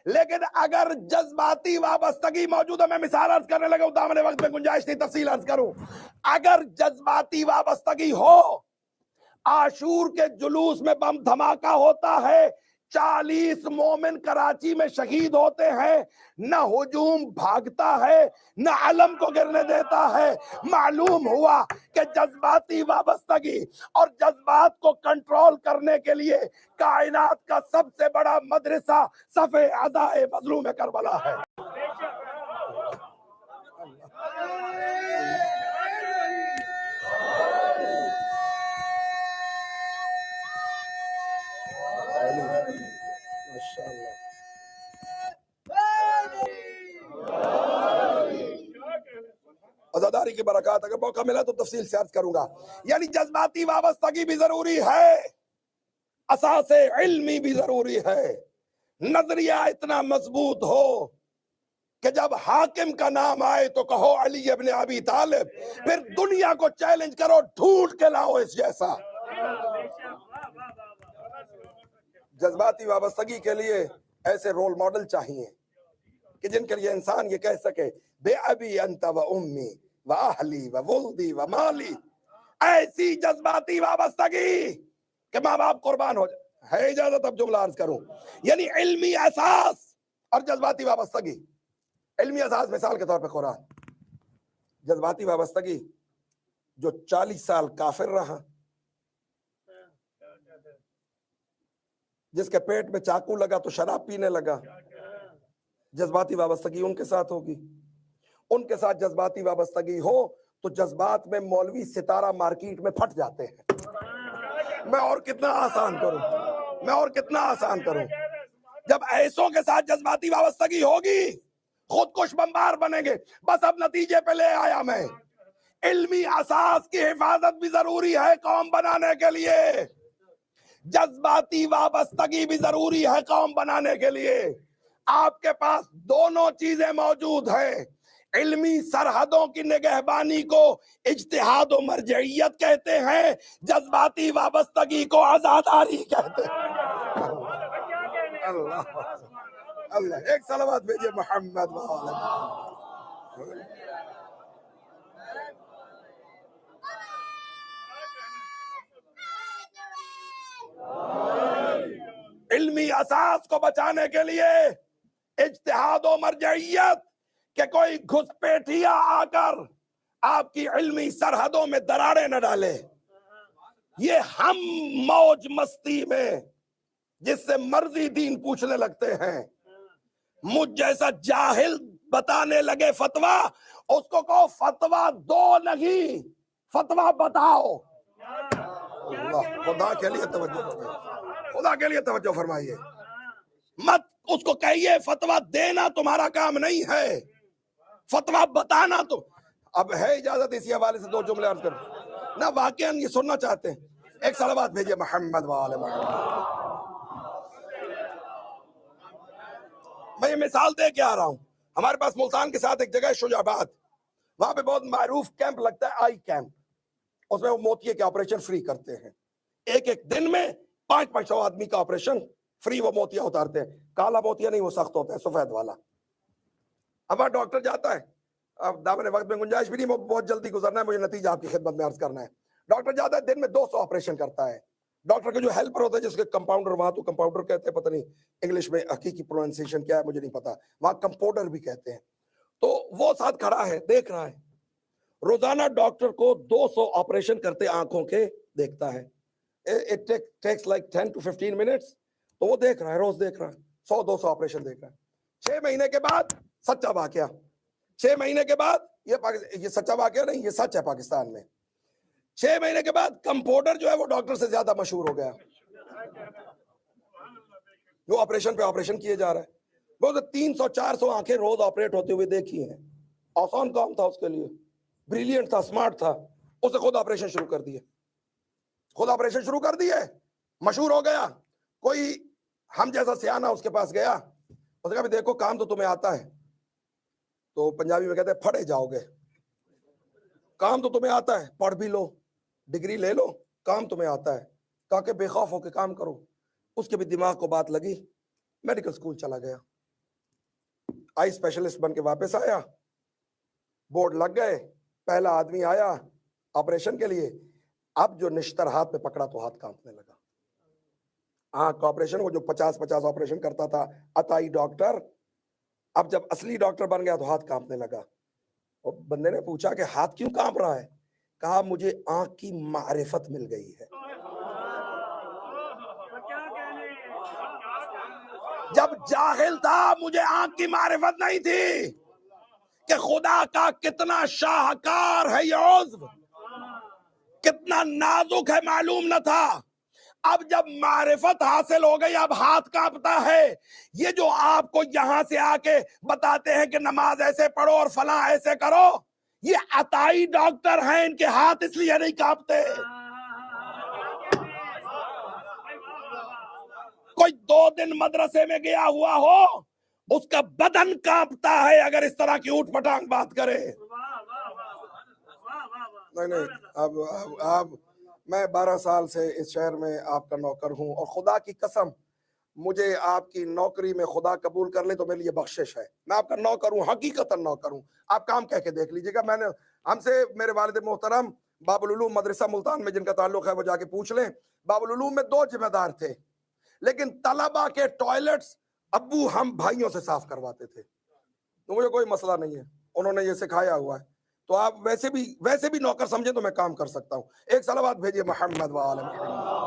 لیکن اگر جذباتی وابستگی موجود ہے، میں مثال عرض کرنے لگا ہوں، دامن وقت میں گنجائش نہیں تفصیل عرض کروں. اگر جذباتی وابستگی ہو، عاشور کے جلوس میں بم دھماکہ ہوتا ہے، 40 مومن کراچی میں شہید ہوتے ہیں، نہ ہجوم بھاگتا ہے نہ علم کو گرنے دیتا ہے. معلوم ہوا کہ جذباتی وابستگی اور جذبات کو کنٹرول کرنے کے لیے کائنات کا سب سے بڑا مدرسہ صف عزائے مظلوم کربلا ہے. عزاداری کی برکات، اگر موقع ملا تو تفصیل سے عرض کروں گا. یعنی جذباتی وابستگی بھی ضروری ہے، اساس علمی بھی ضروری ہے. نظریہ اتنا مضبوط ہو کہ جب حاکم کا نام آئے تو کہو علی ابن ابی طالب، پھر دنیا کو چیلنج کرو، ڈھونڈ کے لاؤ اس جیسا. جذباتی وابستگی کے لیے ایسے رول ماڈل چاہیے کہ جن کے لیے انسان یہ کہہ سکے بے ابی انت و امی و اہلی و ولدی و مالی. ایسی جذباتی وابستگی کہ ماں باپ قربان ہو جائے. ہے اجازت اب جملہ عرض کروں؟ یعنی علمی اساس اور جذباتی وابستگی. علمی اساس مثال کے طور پہ قرآن. جذباتی وابستگی جو 40 سال کافر رہا، جس کے پیٹ میں چاقو لگا تو شراب پینے لگا، جذباتی وابستگی ان کے ساتھ ہوگی. ان کے ساتھ جذباتی وابستگی ہو تو جذبات میں مولوی ستارہ مارکیٹ میں پھٹ جاتے ہیں. میں اور کتنا آسان کروں. جب ایسوں کے ساتھ جذباتی وابستگی ہوگی خود کش بمبار بنیں گے. بس اب نتیجے پہ لے آیا میں، علمی اساس کی حفاظت بھی ضروری ہے قوم بنانے کے لیے، جذباتی وابستگی بھی ضروری ہے قوم بنانے کے لیے. آپ کے پاس دونوں چیزیں موجود ہیں. علمی سرحدوں کی نگہبانی کو اجتہاد و مرجعیت کہتے ہیں، جذباتی وابستگی کو عزاداری کہتے ہیں. اللہ اللہ، ایک صلوات بھیجئے محمد وآلہ محمد. علمی اساس کو بچانے کے لیے اجتہاد و مرجعیت کہ کوئی گھسپیٹیا آ کر آپ کی علمی سرحدوں میں دراڑیں نہ ڈالے. یہ ہم موج مستی میں جس سے مرضی دین پوچھنے لگتے ہیں، مجھ جیسا جاہل بتانے لگے فتویٰ، اس کو کہو فتویٰ دو نہیں، فتویٰ بتاؤ. اللہ خدا کے لیے توجہ فرمائیے. مت اس کو کہیے فتویٰ دینا تمہارا کام نہیں ہے، فتویٰ بتانا تو. اب ہے اجازت اسی حوالے سے 2 جملے عرض کروں نہ، واقعاً یہ سننا چاہتے ہیں. ایک صلوات بھیجئے محمد وآلہ محمد. میں یہ مثال دے کے آ رہا ہوں. ہمارے پاس ملتان کے ساتھ ایک جگہ ہے شجاع آباد، وہاں پہ بہت معروف کیمپ لگتا ہے، آئی کیمپ. اس میں وہ موتیے کے آپریشن فری کرتے ہیں. ایک دن میں 500 آدمی کا آپریشن فری وہ موتیا اتارتے ہیں. کالا موتیا نہیں، وہ سخت ہوتا ہے، سفید والا. اب وہاں ڈاکٹر جاتا ہے، اب دامن وقت میں گنجائش بھی نہیں، بہت جلدی گزرنا ہے، مجھے نتیجہ آپ کی خدمت میں عرض کرنا ہے. ڈاکٹر جاتا ہے، دن میں 200 آپریشن کرتا ہے. ڈاکٹر کے جو ہیلپر ہوتا ہے، جس کے کمپاؤنڈر، وہاں تو کمپاؤنڈر کہتے ہیں، پتہ نہیں انگلش میں حقیقی پروننسیشن کیا ہے مجھے نہیں پتا، وہاں کمپاؤنڈر بھی کہتے ہیں. تو وہ ساتھ کھڑا ہے، دیکھ رہا ہے. روزانہ ڈاکٹر کو 200 آپریشن کرتے آنکھوں کے دیکھتا ہے. It takes like 10 to 15 minutes. تو وہ دیکھ رہا ہے، روز دیکھ رہا ہے، 100-200 آپریشن دیکھ رہا ہے. 6 مہینے کے بعد سچا واقعہ، 6 مہینے کے بعد یہ سچا واقعہ نہیں، یہ سچ ہے پاکستان میں. 6 مہینے کے بعد کمپاؤنڈر جو ہے وہ ڈاکٹر سے زیادہ مشہور ہو گیا، وہ آپریشن پہ آپریشن کیے جا رہا ہے. وہ 300-400 آنکھیں روز آپریٹ ہوتے ہوئے دیکھی ہیں. آسان کام تھا اس کے لیے، بریلینٹ تھا، سمارٹ تھا، اسے خود آپریشن شروع کر دیے، خود آپریشن شروع کر دیے، مشہور ہو گیا. کوئی ہم جیسا سیانہ اس کے پاس گیا، اس نے کہا بھی دیکھو کام تو تمہیں آتا ہے، تو پنجابی میں کہتے ہیں پھڑے جاؤ گے. کام تو تمہیں آتا ہے، پڑھ بھی لو، ڈگری لے لو، کام تمہیں آتا ہے. کہا کہ بے خوف ہو کے کام کرو. اس کے بھی دماغ کو بات لگی، میڈیکل سکول چلا گیا، آئی اسپیشلسٹ بن کے واپس آیا، بورڈ لگ گئے، پہلا آدمی آیا آپریشن کے لیے. اب جو نشتر ہاتھ پہ پکڑا تو ہاتھ کانپنے لگا. آنکھ کا آپریشن، وہ جو 50 آپریشن کرتا تھا عطائی ڈاکٹر، اب جب اصلی ڈاکٹر بن گیا تو ہاتھ کانپنے لگا. اور بندے نے پوچھا کہ ہاتھ کیوں کانپ رہا ہے؟ کہا مجھے آنکھ کی معرفت مل گئی ہے. جب جاہل تھا مجھے آنکھ کی معرفت نہیں تھی کہ خدا کا کتنا شاہکار ہے یہ عضو، کتنا نازک ہے، معلوم نہ تھا. اب جب معرفت حاصل ہو گئی اب ہاتھ کانپتا ہے. یہ جو آپ کو یہاں سے آ کے بتاتے ہیں کہ نماز ایسے پڑھو اور فلاں ایسے کرو، یہ عطائی ڈاکٹر ہیں، ان کے ہاتھ اس لیے نہیں کانپتے. کوئی 2 دن مدرسے میں گیا ہوا ہو، اس کا بدن کانپتا ہے اگر اس طرح کی اوٹ پٹانگ بات کرے. نہیں، اب میں 12 سال سے اس شہر میں آپ کا نوکر ہوں، اور خدا کی قسم مجھے آپ کی نوکری میں خدا قبول کر لے تو میرے لیے بخشش ہے. میں آپ کا نوکر ہوں، حقیقتاً نوکر ہوں. آپ کام کہہ کے دیکھ لیجیے گا. میں نے ہم سے میرے والد محترم باب العلوم مدرسہ ملتان میں جن کا تعلق ہے وہ جا کے پوچھ لیں. باب العلوم میں 2 ذمہ دار تھے، لیکن طلبہ کے ٹوائلٹس ابو ہم بھائیوں سے صاف کرواتے تھے. تو مجھے کوئی مسئلہ نہیں ہے، انہوں نے یہ سکھایا ہوا ہے. تو آپ ویسے بھی نوکر سمجھیں تو میں کام کر سکتا ہوں. ایک صلوات بھیجیے محمد و آل محمد.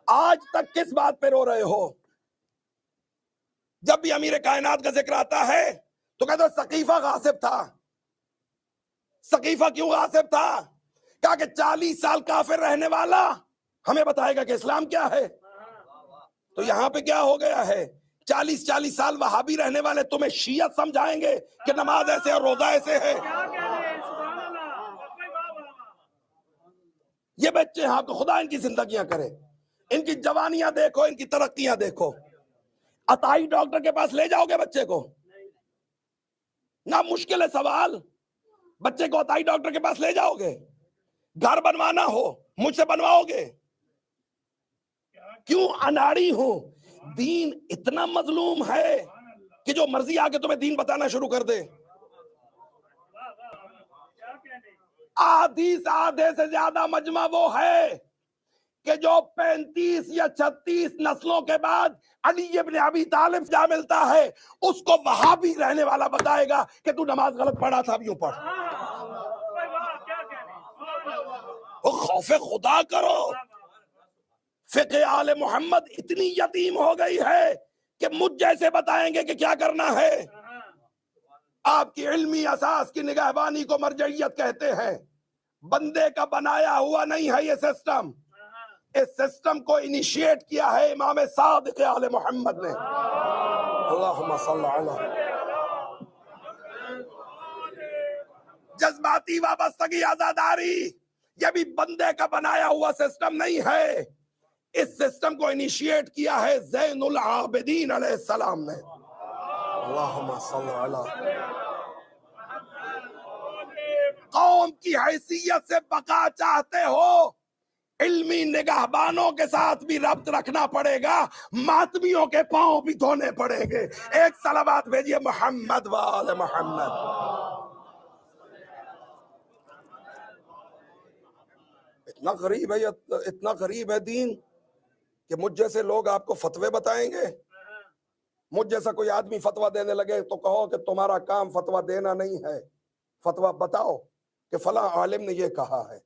آج تک کس بات پہ رو رہے ہو؟ جب بھی امیر کائنات کا ذکر آتا ہے تو کہتے ہیں ثقیفہ غاصب تھا. ثقیفہ کیوں غاصب تھا؟ کہا کہ 40 سال کافر رہنے والا ہمیں بتائے گا کہ اسلام کیا ہے. تو یہاں پہ کیا ہو گیا ہے؟ 40 سال وہابی رہنے والے تمہیں شیعت سمجھائیں گے کہ نماز ایسے اور روزہ ایسے ہے. یہ بچے ہیں، آپ کو خدا ان کی زندگیاں کرے، ان کی جوانیاں دیکھو، ان کی ترقیاں دیکھو. عطائی ڈاکٹر کے پاس لے جاؤ گے بچے کو؟ نہ مشکل ہے سوال. بچے کو عطائی ڈاکٹر کے پاس لے جاؤ گے؟ گھر بنوانا ہو مجھ سے بنواؤ گے؟ کیوں اناڑی ہوں؟ دین اتنا مظلوم ہے کہ جو مرضی آ کے تمہیں دین بتانا شروع کر دے. آدھی سے آدھے سے زیادہ مجمع وہ ہے کہ جو 35 یا 36 نسلوں کے بعد علی ابن ابی طالب جا ملتا ہے اس کو وہابی رہنے والا بتائے گا کہ تو نماز غلط پڑھا تھا، اب یوں پڑھ. خوف خدا کرو. فقہ آل محمد اتنی یتیم ہو گئی ہے کہ مجھ جیسے بتائیں گے کہ کیا کرنا ہے. آپ کی علمی اساس کی نگہبانی کو مرجعیت کہتے ہیں. بندے کا بنایا ہوا نہیں ہے یہ سسٹم. اس سسٹم کو انیشیٹ کیا ہے امام صادق آل محمد نے. اللہم صل علی. جذباتی وابستگی، عزاداری، یہ بھی بندے کا بنایا ہوا سسٹم نہیں ہے. اس سسٹم کو انیشیٹ کیا ہے زین العابدین علیہ السلام نے. اللہم صل علی. قوم کی حیثیت سے بقا چاہتے ہو، علمی نگہبانوں کے ساتھ بھی ربط رکھنا پڑے گا، ماتمیوں کے پاؤں بھی دھونے پڑیں گے. ایک صلوات بھیجیے محمد و آل محمد. اتنا غریب ہے دین کہ مجھ جیسے لوگ آپ کو فتوے بتائیں گے. مجھ جیسا کوئی آدمی فتویٰ دینے لگے تو کہو کہ تمہارا کام فتویٰ دینا نہیں ہے، فتویٰ بتاؤ کہ فلاں عالم نے یہ کہا ہے.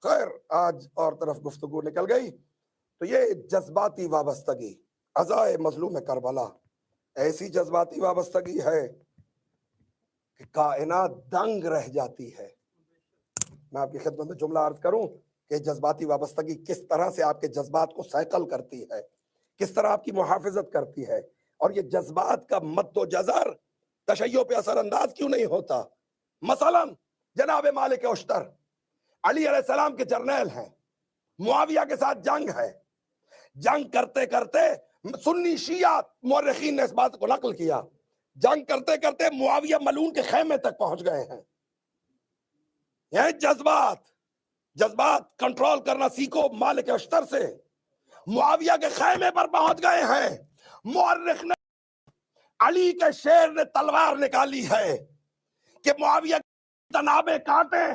خیر، آج اور طرف گفتگو نکل گئی. تو یہ جذباتی وابستگی، عزائے مظلوم کربلا ایسی جذباتی وابستگی ہے کہ کائنات دنگ رہ جاتی ہے۔ میں آپ کی خدمت میں جملہ عرض کروں کہ جذباتی وابستگی کس طرح سے آپ کے جذبات کو سیکل کرتی ہے، کس طرح آپ کی محافظت کرتی ہے، اور یہ جذبات کا مد و جزر تشیع پہ اثر انداز کیوں نہیں ہوتا؟ مثلا جناب مالک اشتر علی علیہ السلام کے جرنیل ہیں، معاویہ کے ساتھ جنگ ہے، جنگ کرتے کرتے سنی شیعہ مورخین نے اس بات کو نقل کیا، جنگ کرتے کرتے معاویہ ملعون کے خیمے تک پہنچ گئے ہیں۔ یہ جذبات کنٹرول کرنا سیکھو مالک اشتر سے۔ معاویہ کے خیمے پر پہنچ گئے ہیں، مورخ نے علی کے شیر نے تلوار نکالی ہے کہ معاویہ کی تنابیں کاٹیں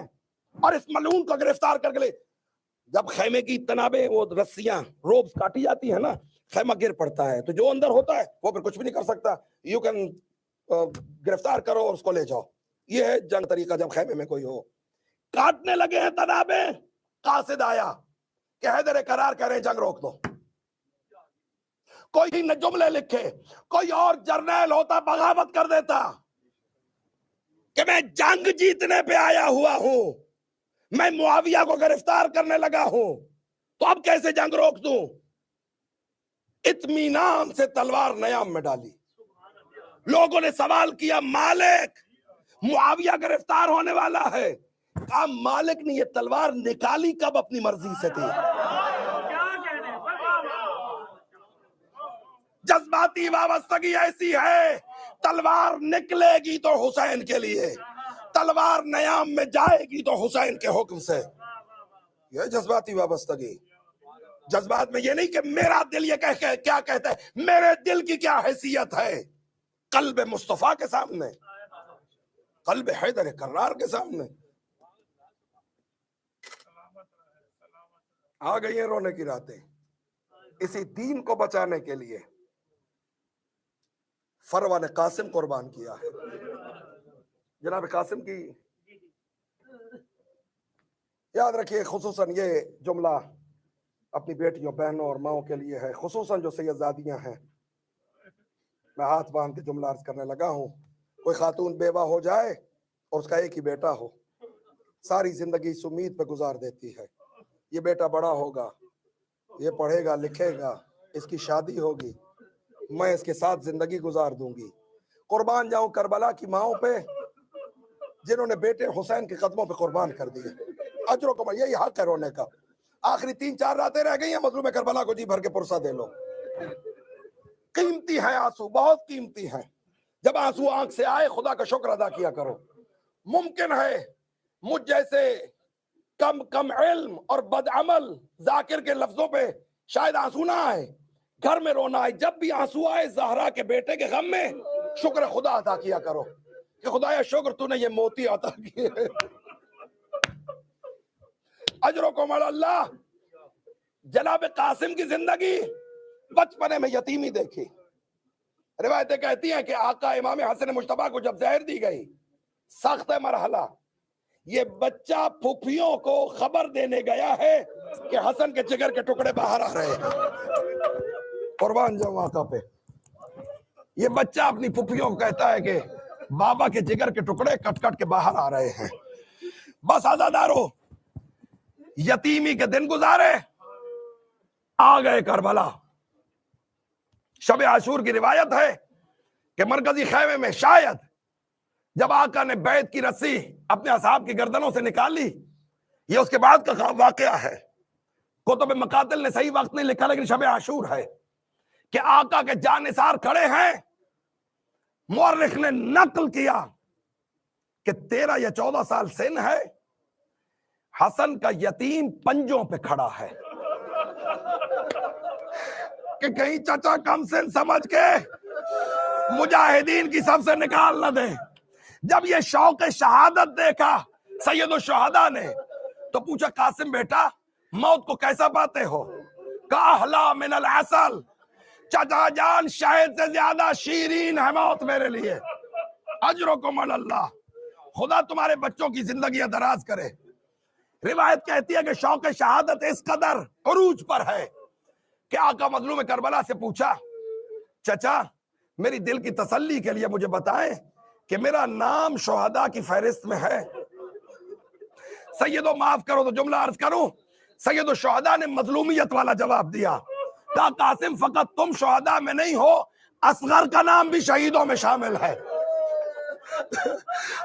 اور اس ملعون کو گرفتار کر کے لے۔ جب خیمے کی تنابیں وہ رسیاں روبز کاٹی جاتی ہیں نا، خیمہ گر پڑتا ہے، تو جو اندر ہوتا ہے وہ پھر کچھ بھی نہیں کر سکتا، یو کین گرفتار کرو اور اس کو لے جاؤ۔ یہ ہے جنگ طریقہ جب خیمے میں کوئی ہو۔ کاٹنے لگے ہیں تنابیں، قاصد آیا کہ حیدر قرار کہہ رہے جنگ روک دو۔ کوئی نہ جملے لکھے، کوئی اور جرنیل ہوتا بغاوت کر دیتا کہ میں جنگ جیتنے پہ آیا ہوا ہوں، میں معاویہ کو گرفتار کرنے لگا ہوں، تو اب کیسے جنگ روک دوں؟ اطمینان سے تلوار نیام میں ڈالی۔ لوگوں نے سوال کیا مالک معاویہ گرفتار ہونے والا ہے، کہا مالک نے یہ تلوار نکالی کب اپنی مرضی سے تھی؟ جذباتی وابستگی ایسی ہے، تلوار نکلے گی تو حسین کے لیے، تلوار نیام میں جائے گی تو حسین کے حکم سے۔ یہ جذباتی وابستگی۔ جذبات میں یہ نہیں کہ میرا دل یہ کیا کہتا ہے، میرے دل کی کیا حیثیت ہے قلب مصطفیٰ کے سامنے، قلب حیدر کرار کے سامنے۔ آ گئی ہیں رونے کی راتیں، اسی دین کو بچانے کے لیے فروہ نے قاسم قربان کیا ہے۔ جناب قاسم کی یاد رکھیے، خصوصاً یہ جملہ اپنی بیٹیوں بہنوں اور ماؤں کے لیے ہے، خصوصاً جو سیدزادیاں ہیں۔ میں ہاتھ باندھ کے جملہ عرض کرنے لگا ہوں، کوئی خاتون بیوہ ہو جائے اور اس کا ایک ہی بیٹا ہو، ساری زندگی اس امید پہ گزار دیتی ہے یہ بیٹا بڑا ہوگا، یہ پڑھے گا لکھے گا، اس کی شادی ہوگی، میں اس کے ساتھ زندگی گزار دوں گی۔ قربان جاؤں کربلا کی ماؤں پہ جنہوں نے بیٹے حسین کے قدموں پہ قربان کر دیے۔ اجر و کمال، یہی حق ہے رونے کا۔ آخری 3-4 راتیں رہ گئی ہیں، مظلوم کربلا کو جی بھر کے پرسہ دے لو۔ قیمتی ہیں آنسو، بہت قیمتی ہیں۔ جب آنسو آنکھ سے آئے خدا کا شکر ادا کیا کرو۔ ممکن ہے مجھ جیسے کم علم اور بد عمل ذاکر کے لفظوں پہ شاید آنسو نہ آئے، گھر میں رونا آئے، جب بھی آنسو آئے زہرا کے بیٹے کے غم میں شکر خدا ادا کیا کرو کہ خدایا شکر تو نے یہ موتی عطا کیے۔ اجر و کمال اللہ۔ جناب قاسم کی زندگی بچپنے میں یتیمی دیکھی۔ روایتیں کہتی ہیں کہ آقا امام حسن مجتبیٰ کو جب زہر دی گئی، سخت مرحلہ، یہ بچہ پھوپھیوں کو خبر دینے گیا ہے کہ حسن کے جگر کے ٹکڑے باہر آ رہے ہیں۔ قربان جاؤں آقا پہ، یہ بچہ اپنی پھوپھیوں کو کہتا ہے کہ بابا کے جگر کے ٹکڑے کٹ کٹ کے باہر آ رہے ہیں۔ بس عزادارو، یتیمی کے دن گزارے، آ گئے کربلا۔ شب عاشور کی روایت ہے کہ مرکزی خیمے میں شاید جب آقا نے بیعت کی رسی اپنے اصحاب کی گردنوں سے نکالی، یہ اس کے بعد کا واقعہ ہے، کتب مقاتل نے صحیح وقت نہیں لکھا لیکن شب عاشور ہے کہ آقا کے جانثار کھڑے ہیں۔ مورخ نے نقل کیا کہ 13 یا 14 سال سن ہے، حسن کا یتیم پنجوں پہ کھڑا ہے کہ کہیں چچا کم سن سمجھ کے مجاہدین کی صف سے نکال نہ دیں۔ جب یہ شوق شہادت دیکھا سید الشہداء نے تو پوچھا قاسم بیٹا موت کو کیسا پاتے ہو؟ کہا احلی من العسل، چچا جان شہد سے زیادہ شیرین ہے موت میرے لیے۔ اجرکم اللہ، خدا تمہارے بچوں کی زندگیاں دراز کرے۔ روایت کہتی ہے کہ شوق شہادت اس قدر عروج پر ہے کہ آقا مظلوم کربلا سے پوچھا چچا میری دل کی تسلی کے لیے مجھے بتائیں کہ میرا نام شہداء کی فہرست میں ہے؟ سیدو معاف کرو تو جملہ عرض کروں، سید الشہداء نے مظلومیت والا جواب دیا، کہا قاسم فقط تم شہداء میں نہیں ہو، اصغر کا نام بھی شہیدوں میں شامل ہے۔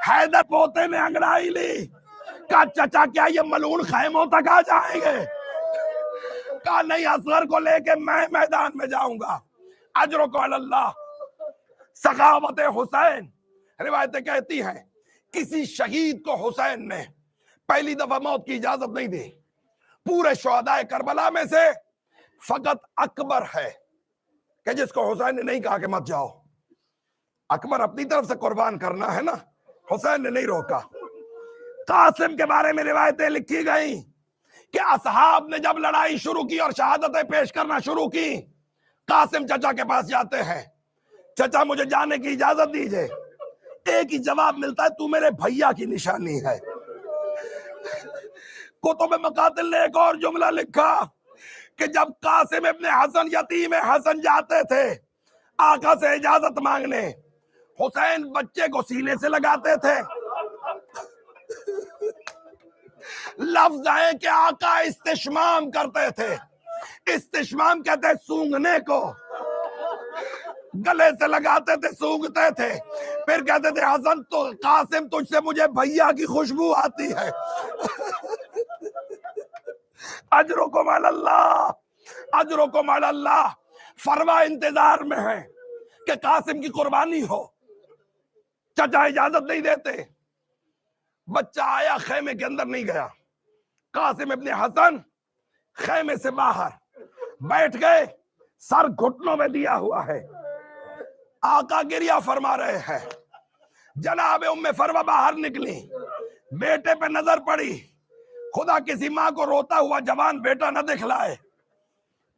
حیدر پوتے نے انگڑائی لی، کہا چچا کیا یہ ملعون خیموں تک آ جائیں گے؟ کہا نہیں، اصغر کو لے کے میں میدان میں جاؤں گا، اجرکم علی اللہ۔ سخاوت حسین، روایتیں کہتی ہیں کسی شہید کو حسین نے پہلی دفعہ موت کی اجازت نہیں دی، پورے شہداء کربلا میں سے فقط اکبر ہے کہ جس کو حسین نے نہیں کہا کہ مت جاؤ۔ اکبر اپنی طرف سے قربان کرنا ہے نا، حسین نے نہیں روکا۔ قاسم کے بارے میں روایتیں لکھی گئیں کہ اصحاب نے جب لڑائی شروع کی اور شہادتیں پیش کرنا شروع کی، قاسم چچا کے پاس جاتے ہیں، چچا مجھے جانے کی اجازت دیجئے۔ ایک ہی جواب ملتا ہے، تو میرے بھیا کی نشانی ہے۔ کتب مقاتل نے ایک اور جملہ لکھا کہ جب قاسم ابن حسن یتیم حسن جاتے تھے آقا سے اجازت مانگنے، حسین بچے کو سینے سے لگاتے تھے۔ لفظ ہے کہ آقا استشمام کرتے تھے، استشمام کہتے ہیں سونگنے کو، گلے سے لگاتے تھے، سونگتے تھے، پھر کہتے تھے حسن تو قاسم تجھ سے مجھے بھیا کی خوشبو آتی ہے۔ اجرکم علی اللہ، اجرکم علی اللہ۔ فروا انتظار میں ہے کہ قاسم کی قربانی ہو، چچا اجازت نہیں دیتے۔ بچہ آیا، خیمے کے اندر نہیں گیا، قاسم ابن حسن خیمے سے باہر بیٹھ گئے، سر گھٹنوں میں دیا ہوا ہے، آقا گریہ فرما رہے ہیں۔ جناب ام فروا باہر نکلی، بیٹے پہ نظر پڑی، خدا کسی ماں کو روتا ہوا جوان بیٹا نہ دکھلائے۔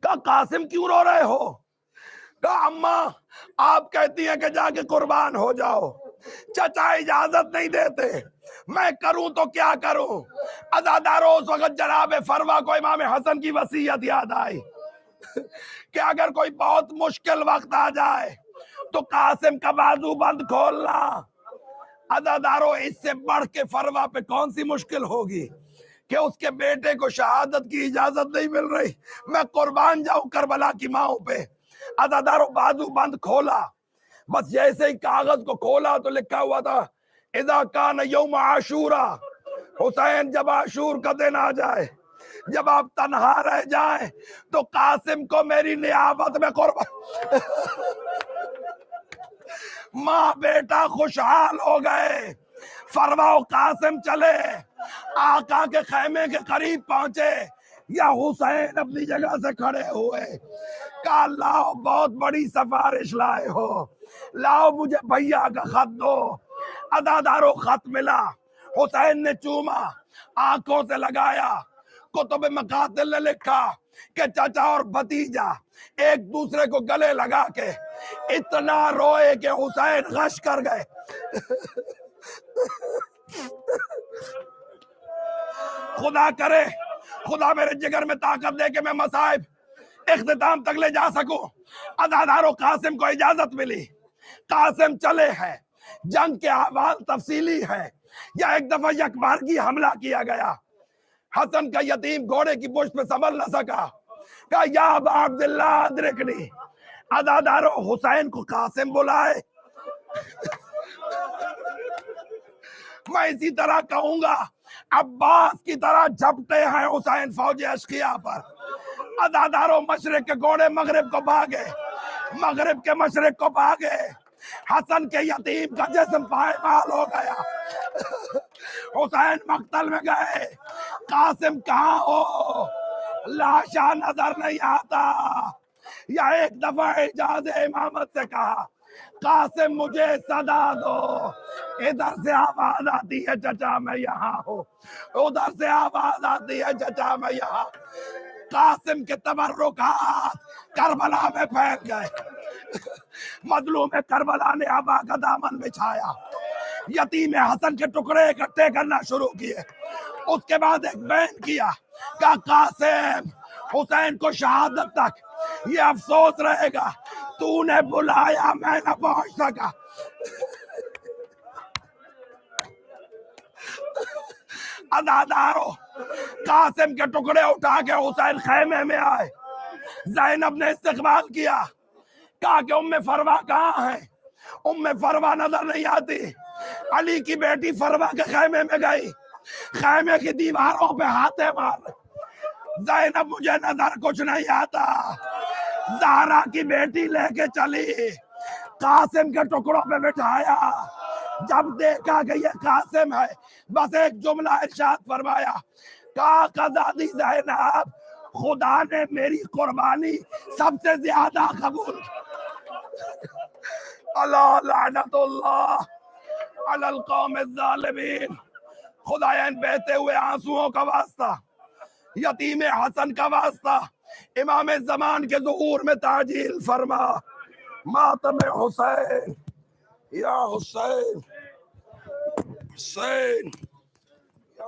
کہا قاسم کیوں رو رہے ہو؟ کہا اماں آپ کہتی ہیں کہ جا کے قربان ہو جاؤ، چچا اجازت نہیں دیتے، میں کروں تو کیا کروں؟ عزادارو، اس وقت جناب فروا کو امام حسن کی وصیت یاد آئی کہ اگر کوئی بہت مشکل وقت آ جائے تو قاسم کا بازو بند کھولنا۔ عزادارو، اس سے بڑھ کے فروا پہ کون سی مشکل ہوگی کہ اس کے بیٹے کو شہادت کی اجازت نہیں مل رہی، میں قربان جاؤں کربلا کی ماؤں پہ۔ عزادارو، بازو بند کھولا، بس جیسے ہی کاغذ کو کھولا تو لکھا ہوا تھا اذا کان یوم عاشورا، حسین جب عاشور کا دن آ جائے، جب آپ تنہا رہ جائیں تو قاسم کو میری نیابت میں قربان۔ ماں بیٹا خوشحال ہو گئے، فروا و قاسم چلے، آقا کے خیمے کے قریب پہنچے، یا حسین اپنی جگہ سے کھڑے ہوئے، کہا لاؤ بہت بڑی سفارش لائے ہو، لاؤ مجھے بھیا کا خط دو۔ عزادارو، خط ملا، حسین نے چوما، آنکھوں سے لگایا۔ کتب مقاتل نے لکھا کہ چچا اور بھتیجا ایک دوسرے کو گلے لگا کے اتنا روئے کہ حسین غش کر گئے۔ خدا کرے خدا میرے جگر میں طاقت دے کہ میں مصائب اختتام تک لے جا سکوں۔ عزادارو، قاسم کو اجازت ملی، قاسم چلے ہیں، جنگ کے احوال تفصیلی ہے، یا ایک دفعہ یکبارگی حملہ کیا گیا، حسن کا یتیم گھوڑے کی پشت پہ سنبھل نہ سکا، کہا یا ابا عبداللہ ادرکنی۔ عزادارو، حسین کو قاسم بلائے۔ میں اسی طرح کہوں گا، عباس کی طرح جھپٹے ہیں حسین فوج اشقیاء پر۔ عزادارو، مشرق کے گھوڑے مغرب کو بھاگے، مغرب کے مشرق کو بھاگے، حسن کے یتیم کا جسم پائمال ہو گیا۔ حسین مقتل میں گئے، قاسم کہاں ہو؟ لاشا نظر نہیں آتا۔ یا ایک دفعہ اجاز امامت سے کہا قاسم مجھے صدا دو، ادھر سے آواز آتی ہے چچا میں یہاں ہوں، ادھر سے آواز آتی ہے چچا میں یہاں۔ قاسم کے تبرکات کربلا میں پھیل گئے، مظلوم کربلا نے آبا کا دامن بچھایا، یتیم حسن کے ٹکڑے اکٹھے کرنا شروع کیے۔ اس کے بعد ایک بیان کیا کہ قاسم، حسین کو شہادت تک یہ افسوس رہے گا تو نے بلایا میں نہ پہنچ سکا۔ عزادارو قاسم کے ٹکڑے اٹھا کے حسین خیمے میں آئے. زینب نے استقبال کیا, کہا کہ ام فروا کہاں ہے؟ ام فروا نظر نہیں آتی. علی کی بیٹی فروا کے خیمے میں گئی, خیمے کی دیواروں پہ ہاتھیں مار. زینب مجھے نظر کچھ نہیں آتا. زہرا کی بیٹی لے کے چلی, قاسم کے ٹکڑوں پہ بٹھایا. جب دیکھا کہ یہ قاسم ہے, بس ایک جملہ ارشاد فرمایا, کہا قضادی زینب خدا نے میری قربانی سب سے زیادہ قبول. اللہ لعنت اللہ علی القوم الظالمین. خدایا ان بہتے ہوئے آنسوؤں کا واسطہ, یتیم حسن کا واسطہ, امام زمان کے ظہور میں تعجیل فرما. ماتم حسین, یا حسین, حسین, یا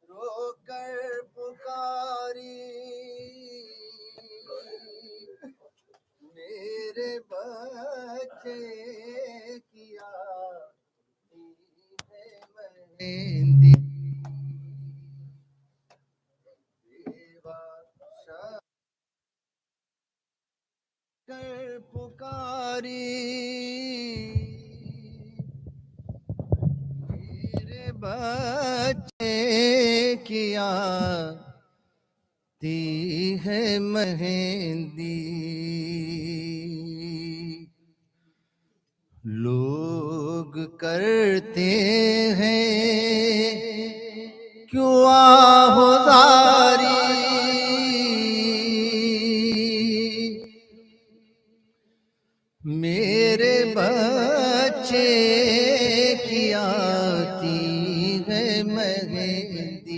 رو کر پکاری میرے بچے کیا مہندی کر پکاری میرے بچے کیا تی ہے مہندی. لوگ کرتے ہیں کیوں آہوزاری میرے بچے کی آتی ہے مہندی.